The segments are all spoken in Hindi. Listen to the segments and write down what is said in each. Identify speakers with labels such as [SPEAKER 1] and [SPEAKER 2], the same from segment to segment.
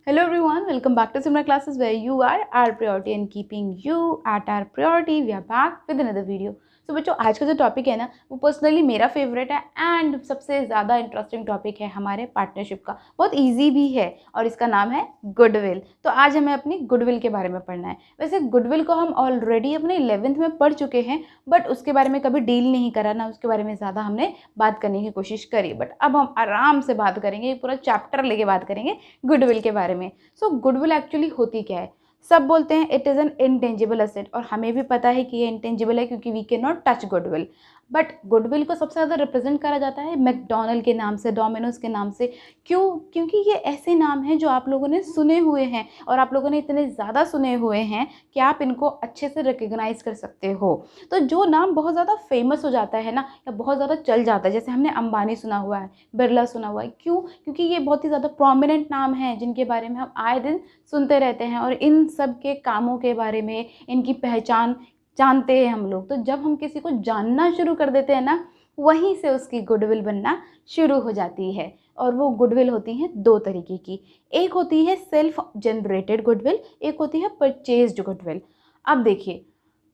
[SPEAKER 1] Hello everyone, welcome back to Simran classes where you are our priority and keeping you at our priority. We are back with another video. So बच्चों आज का जो टॉपिक है ना वो पर्सनली मेरा फेवरेट है एंड सबसे ज़्यादा इंटरेस्टिंग टॉपिक है हमारे पार्टनरशिप का। बहुत इजी भी है और इसका नाम है गुडविल। तो आज हमें अपनी गुडविल के बारे में पढ़ना है। वैसे गुडविल को हम ऑलरेडी अपने 11th में पढ़ चुके हैं बट उसके बारे में कभी डील नहीं करा ना, उसके बारे में ज़्यादा हमने बात करने की कोशिश करी। बट अब हम आराम से बात करेंगे, पूरा चैप्टर लेके बात करेंगे गुडविल के बारे में। सो गुडविल एक्चुअली होती क्या है? सब बोलते हैं it is an intangible asset और हमें भी पता है कि ये इंटेंजिबल है क्योंकि we can not touch goodwill. But goodwill को सबसे ज़्यादा रिप्रेजेंट करा जाता है मैकडॉनल्ड के नाम से, डोमिनोज के नाम से। क्यों? क्योंकि ये ऐसे नाम हैं जो आप लोगों ने सुने हुए हैं और आप लोगों ने इतने ज़्यादा सुने हुए हैं कि आप इनको अच्छे से रिकग्नाइज कर सकते हो। तो जो नाम बहुत ज़्यादा फेमस हो जाता है ना या बहुत ज़्यादा चल जाता है, जैसे हमने अंबानी सुना हुआ है, बिरला सुना हुआ है। क्यों? क्योंकि ये बहुत ही ज़्यादा प्रोमिनेंट नाम हैं जिनके बारे में हम आए दिन सुनते रहते हैं और इन सब के कामों के बारे में, इनकी पहचान जानते हैं हम लोग। तो जब हम किसी को जानना शुरू कर देते हैं ना, वहीं से उसकी गुडविल बनना शुरू हो जाती है। और वो गुडविल होती हैं दो तरीके की। एक होती है सेल्फ जनरेटेड गुडविल, एक होती है परचेज्ड गुडविल। अब देखिए,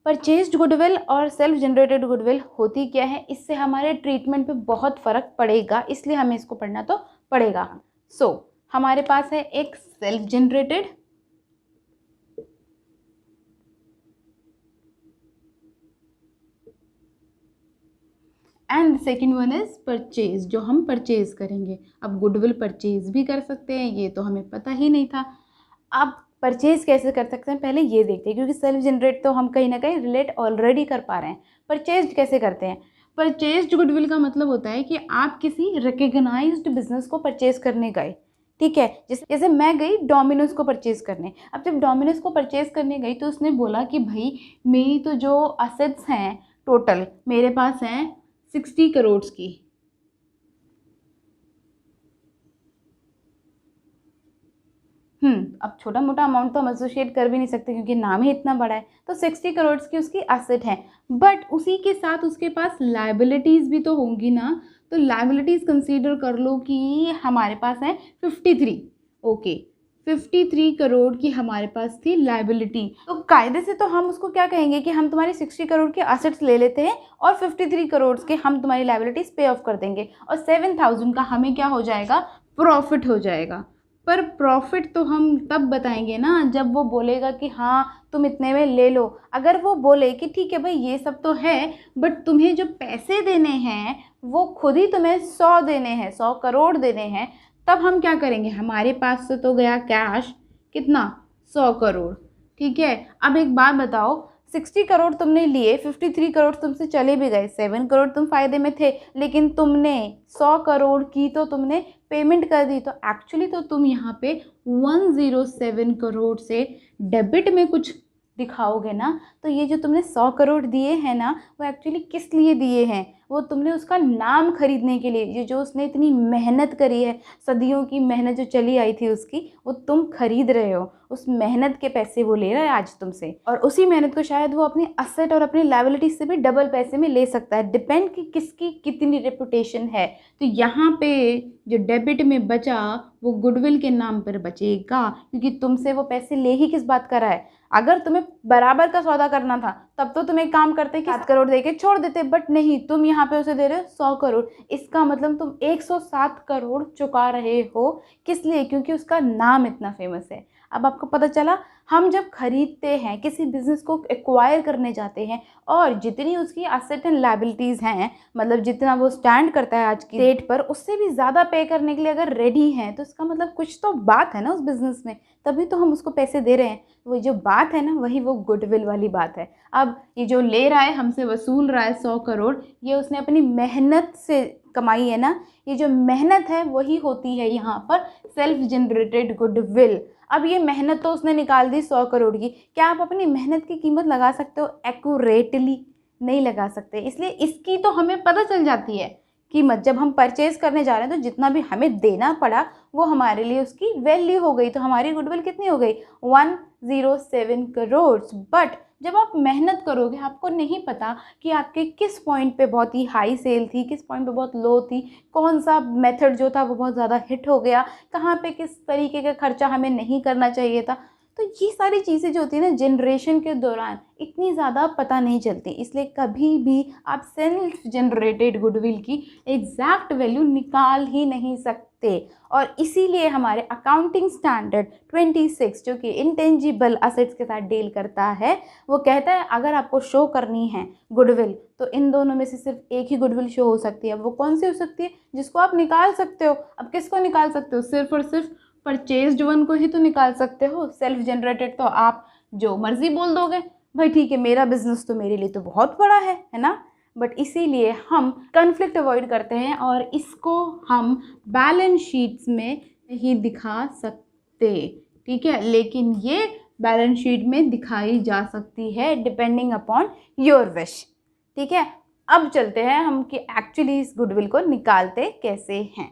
[SPEAKER 1] परचेज्ड गुडविल और सेल्फ जनरेटेड गुडविल होती क्या है, इससे हमारे ट्रीटमेंट पे बहुत फ़र्क पड़ेगा, इसलिए हमें इसको पढ़ना तो पड़ेगा। हमारे पास है एक self generated and second one is purchase, जो हम परचेज करेंगे। अब गुडविल परचेज भी कर सकते हैं, ये तो हमें पता ही नहीं था। अब परचेज कैसे कर सकते हैं पहले ये देखते हैं, क्योंकि सेल्फ जनरेट तो हम कहीं ना कहीं रिलेट ऑलरेडी कर पा रहे हैं। परचेज कैसे करते हैं? परचेज्ड गुडविल का मतलब होता है कि आप किसी रिकग्नाइज्ड बिजनेस को परचेज करने गए, ठीक है। जैसे मैं गई डोमिनोज को परचेज करने। अब जब डोमिनोज को परचेज करने गई तो उसने बोला कि भाई मेरी तो जो असेट्स हैं टोटल मेरे पास हैं 60 करोड़ की। अब छोटा मोटा अमाउंट तो हम एसोसिएट कर भी नहीं सकते क्योंकि नाम ही इतना बड़ा है। तो 60 करोड़ की उसकी एसेट है, बट उसी के साथ उसके पास लायबिलिटीज़ भी तो होंगी ना। तो लायबिलिटीज़ कंसीडर कर लो कि हमारे पास है 53। ओके, 53 करोड़ की हमारे पास थी लायबिलिटी। तो कायदे से तो हम उसको क्या कहेंगे कि हम तुम्हारी 60 करोड़ के एसेट्स ले लेते हैं और 53 करोड़ के हम तुम्हारी लायबिलिटीज़ पे ऑफ कर देंगे और 7,000 का हमें क्या हो जाएगा, प्रॉफिट हो जाएगा। पर प्रॉफिट तो हम तब बताएंगे ना जब वो बोलेगा कि हाँ तुम इतने में ले लो। अगर वो बोले कि ठीक है भाई ये सब तो है बट तुम्हें जो पैसे देने हैं वो खुद ही तुम्हें 100 देने हैं, 100 करोड़ देने हैं, तब हम क्या करेंगे? हमारे पास से तो गया कैश कितना, 100 करोड़, ठीक है। अब एक बात बताओ, 60 करोड़ तुमने लिए, 53 करोड़ तुमसे चले भी गए, 7 करोड़ तुम फायदे में थे, लेकिन तुमने 100 करोड़ की तो तुमने पेमेंट कर दी। तो एक्चुअली तो तुम यहाँ पे 107 करोड़ से डेबिट में कुछ दिखाओगे ना। तो ये जो तुमने 100 करोड़ दिए हैं ना वो एक्चुअली किस लिए दिए हैं? वो तुमने उसका नाम खरीदने के लिए, ये जो उसने इतनी मेहनत करी है, सदियों की मेहनत जो चली आई थी उसकी, वो तुम खरीद रहे हो। उस मेहनत के पैसे वो ले रहा है आज तुमसे और उसी मेहनत को शायद वो अपनी असेट और अपनी लायबिलिटी से भी डबल पैसे में ले सकता है। डिपेंड कि किसकी कितनी रेपुटेशन है। तो यहाँ पे जो डेबिट में बचा वो गुडविल के नाम पर बचेगा क्योंकि तुमसे वो पैसे ले ही किस बात कर रहा है। अगर तुम्हें बराबर का सौदा करना था तब तो तुम एक काम करते कि 7 करोड़ देके छोड़ देते, बट नहीं, तुम यहाँ पे उसे दे रहे हो 100 करोड़। इसका मतलब तुम 107 करोड़ चुका रहे हो। किस लिए? क्योंकि उसका नाम इतना फेमस है। अब आपको पता चला, हम जब खरीदते हैं किसी बिजनेस को, एक्वायर करने जाते हैं और जितनी उसकी एसेट एंड लायबिलिटीज़ हैं, मतलब जितना वो स्टैंड करता है आज की डेट पर, उससे भी ज़्यादा पे करने के लिए अगर रेडी हैं तो इसका मतलब कुछ तो बात है ना उस बिज़नेस में, तभी तो हम उसको पैसे दे रहे हैं। वो जो बात है ना वही वो गुडविल वाली बात है। अब ये जो ले रहा है, हमसे वसूल रहा है 100 करोड़, ये उसने अपनी मेहनत से कमाई है ना। ये जो मेहनत है वही होती है यहाँ पर सेल्फ जनरेटेड गुडविल। अब ये मेहनत तो उसने निकाल दी 100 करोड़ की, क्या आप अपनी मेहनत की कीमत लगा सकते हो एक्यूरेटली? नहीं लगा सकते। इसलिए इसकी तो हमें पता चल जाती है कीमत, जब हम परचेज करने जा रहे हैं तो जितना भी हमें देना पड़ा वो हमारे लिए उसकी वैल्यू हो गई। तो हमारी गुडविल कितनी हो गई? 107 करोड़। बट जब आप मेहनत करोगे, आपको नहीं पता कि आपके किस पॉइंट पे बहुत ही हाई सेल थी, किस पॉइंट पे बहुत लो थी, कौन सा मेथड जो था वो बहुत ज़्यादा हिट हो गया, कहाँ पे किस तरीके का खर्चा हमें नहीं करना चाहिए था। तो ये सारी चीज़ें जो होती है ना, जनरेशन के दौरान इतनी ज़्यादा पता नहीं चलती। इसलिए कभी भी आप सेल्फ जनरेटेड गुडविल की एग्जैक्ट वैल्यू निकाल ही नहीं सकते। और इसीलिए हमारे अकाउंटिंग स्टैंडर्ड 26 जो कि इंटेंजिबल असेट्स के साथ डील करता है, वो कहता है अगर आपको शो करनी है गुडविल तो इन दोनों में से सिर्फ एक ही गुडविल शो हो सकती है। वो कौन सी हो सकती है? जिसको आप निकाल सकते हो। अब किसको निकाल सकते हो? सिर्फ और सिर्फ परचेज्ड वन को ही तो निकाल सकते हो। सेल्फ जनरेटेड तो आप जो मर्जी बोल दोगे, भाई ठीक है मेरा बिजनेस तो मेरे लिए तो बहुत बड़ा है ना। बट इसीलिए हम कन्फ्लिक्ट अवॉइड करते हैं और इसको हम बैलेंस शीट्स में ही दिखा सकते, ठीक है। लेकिन ये बैलेंस शीट में दिखाई जा सकती है डिपेंडिंग अपॉन योर विश, ठीक है। अब चलते हैं हम कि एक्चुअली इस गुडविल को निकालते कैसे हैं।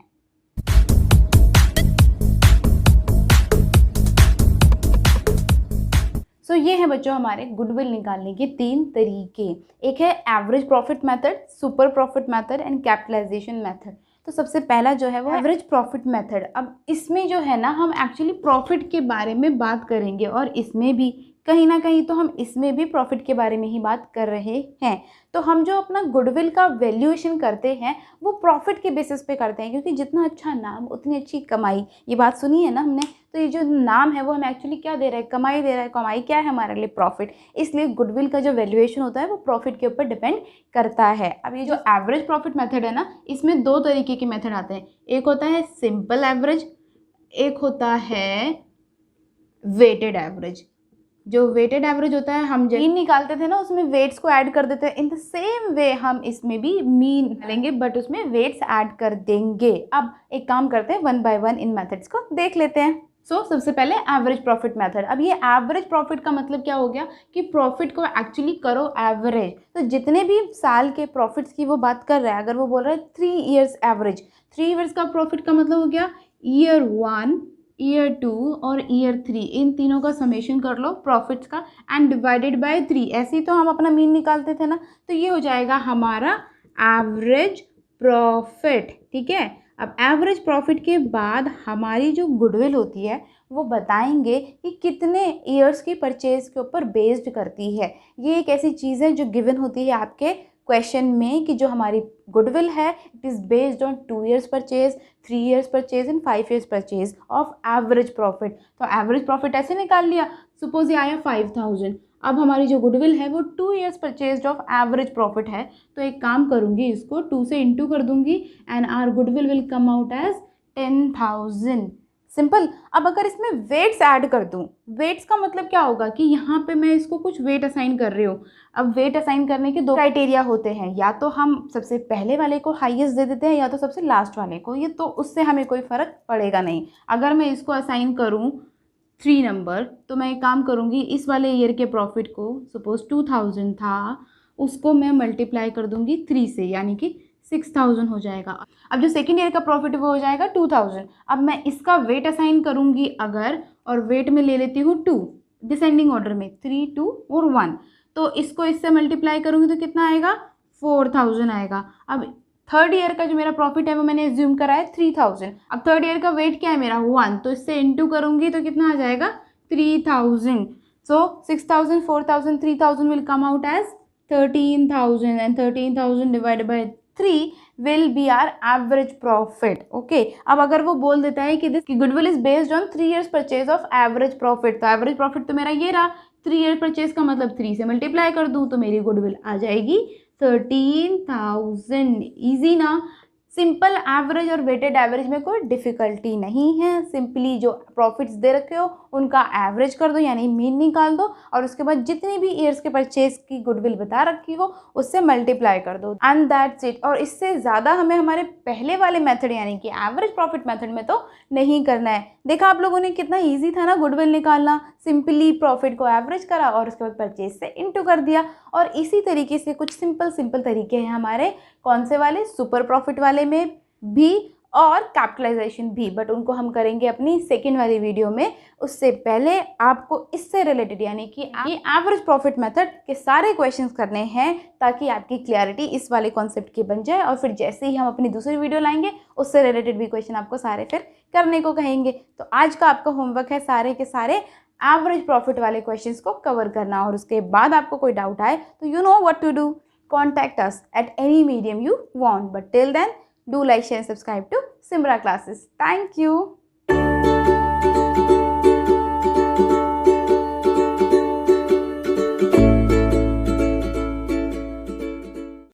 [SPEAKER 1] सो ये है बच्चों हमारे गुडविल निकालने के 3 तरीके। एक है average profit method, super profit method and capitalization method. तो सबसे पहला जो है वो एवरेज प्रॉफिट मेथड। अब इसमें जो है ना, हम एक्चुअली प्रॉफिट के बारे में बात करेंगे और इसमें भी कहीं ना कहीं तो हम इसमें भी प्रॉफिट के बारे में ही बात कर रहे हैं। तो हम जो अपना गुडविल का वैल्यूएशन करते हैं वो प्रॉफिट के बेसिस पे करते हैं, क्योंकि जितना अच्छा नाम उतनी अच्छी कमाई। ये बात सुनी है ना हमने। तो ये जो नाम है वो हमें एक्चुअली क्या दे रहा है? कमाई दे रहा है। कमाई क्या है हमारे लिए? प्रॉफिट। इसलिए गुडविल का जो वैल्यूएशन होता है वो प्रॉफिट के ऊपर डिपेंड करता है। अब ये जो एवरेज प्रॉफिट मेथड है ना, इसमें 2 तरीके के मेथड आते हैं। एक होता है सिंपल एवरेज, एक होता है वेटेड एवरेज। जो वेटेड एवरेज होता है, हम मीन निकालते थे ना, उसमें वेट्स को ऐड कर देते हैं। इन द सेम वे हम इसमें भी मीन निकालेंगे बट उसमें वेट्स ऐड कर देंगे। अब एक काम करते हैं, 1 बाय 1 इन मेथड्स को देख लेते हैं। सबसे पहले एवरेज प्रॉफिट मेथड। अब ये एवरेज प्रॉफिट का मतलब क्या हो गया कि प्रॉफिट को एक्चुअली करो एवरेज। तो जितने भी साल के प्रॉफिट्स की वो बात कर रहा है, अगर वो बोल रहा है 3 ईयर्स एवरेज, 3 ईयर्स का प्रॉफिट का मतलब हो गया ईयर 1, ईयर 2 और ईयर 3, इन तीनों का समेशन कर लो प्रॉफिट्स का एंड डिवाइडेड बाय 3। ऐसे ही तो हम अपना मीन निकालते थे ना। तो ये हो जाएगा हमारा एवरेज प्रॉफिट, ठीक है। अब एवरेज प्रॉफिट के बाद हमारी जो गुडविल होती है वो बताएंगे कि कितने ईयर्स की परचेज के ऊपर बेस्ड करती है। ये एक ऐसी चीज़ है जो गिवन होती है आपके क्वेश्चन में कि जो हमारी गुडविल है it is based on 2 years purchase, 3 years purchase and 5 years purchase of average profit. तो एवरेज प्रॉफिट ऐसे निकाल लिया। सपोज ये आया 5000। अब हमारी जो गुडविल है वो 2 years purchase of average profit है। तो एक काम करूँगी, इसको 2 से इंटू कर दूंगी and our goodwill will come out as 10,000। Simple. अब अगर इसमें वेट्स ऐड कर दूं, वेट्स का मतलब क्या होगा कि यहाँ पे मैं इसको कुछ वेट असाइन कर रही हूँ। अब वेट असाइन करने के 2 क्राइटेरिया होते हैं, या तो हम सबसे पहले वाले को हाईएस्ट दे देते हैं या तो सबसे लास्ट वाले को। ये तो उससे हमें कोई फ़र्क पड़ेगा नहीं। अगर मैं इसको असाइन करूँ 3 नंबर, तो मैं एक काम करूँगी, इस वाले ईयर के प्रॉफिट को सपोज 2000 था, उसको मैं मल्टीप्लाई कर दूँगी 3 से, यानी कि 6000 हो जाएगा। अब जो सेकेंड ईयर का प्रॉफिट वो हो जाएगा 2000। अब मैं इसका वेट असाइन करूँगी अगर, और वेट में ले लेती हूँ 2 डिसेंडिंग ऑर्डर में, 3, 2 और 1। तो इसको इससे मल्टीप्लाई करूँगी तो कितना आएगा? 4000 आएगा। अब थर्ड ईयर का जो मेरा प्रॉफिट है वो मैंने एज्यूम करा है 3000। अब थर्ड ईयर का वेट क्या है मेरा? 1। तो इससे इंटू करूँगी तो कितना आ जाएगा? 3000। So 6000, 4000, 3000 will come out as 13,000 and 13,000 divided by 3 will be our average profit. Okay. अब अगर वो बोल देता है कि this goodwill is based on 3 years purchase of average profit, तो average profit तो मेरा ये रहा। 3 year purchase का मतलब 3 से मल्टीप्लाई कर दूँ तो मेरी गुडविल आ जाएगी 13,000। ईजी ना। सिंपल एवरेज और वेटेड एवरेज में कोई डिफ़िकल्टी नहीं है। सिंपली जो प्रॉफिट्स दे रखे हो उनका एवरेज कर दो, यानी मीन निकाल दो, और उसके बाद जितनी भी ईयर्स के परचेज की गुडविल बता रखी हो उससे मल्टीप्लाई कर दो एंड दैट्स इट। और इससे ज़्यादा हमें हमारे पहले वाले मेथड यानी कि एवरेज प्रॉफिट मेथड में तो नहीं करना है। देखा आप लोगों ने कितना इजी था ना गुडविल निकालना। सिंपली प्रॉफिट को एवरेज करा और उसके बाद परचेज से इनटू कर दिया। और इसी तरीके से कुछ सिंपल तरीके हैं हमारे कौन से वाले, सुपर प्रॉफिट वाले में भी और कैपिटलाइजेशन भी, बट उनको हम करेंगे अपनी सेकेंड वाली वीडियो में। उससे पहले आपको इससे रिलेटेड यानी कि ये एवरेज प्रॉफिट मेथड के सारे क्वेश्चंस करने हैं ताकि आपकी क्लैरिटी इस वाले कॉन्सेप्ट की बन जाए। और फिर जैसे ही हम अपनी दूसरी वीडियो लाएंगे उससे रिलेटेड भी क्वेश्चन आपको सारे फिर करने को कहेंगे। तो आज का आपका होमवर्क है सारे के सारे एवरेज प्रॉफिट वाले क्वेश्चंस को कवर करना। और उसके बाद आपको कोई डाउट आए तो you know what to do, contact us at any medium you want, but till then do like, share and subscribe to Simra Classes. Thank you.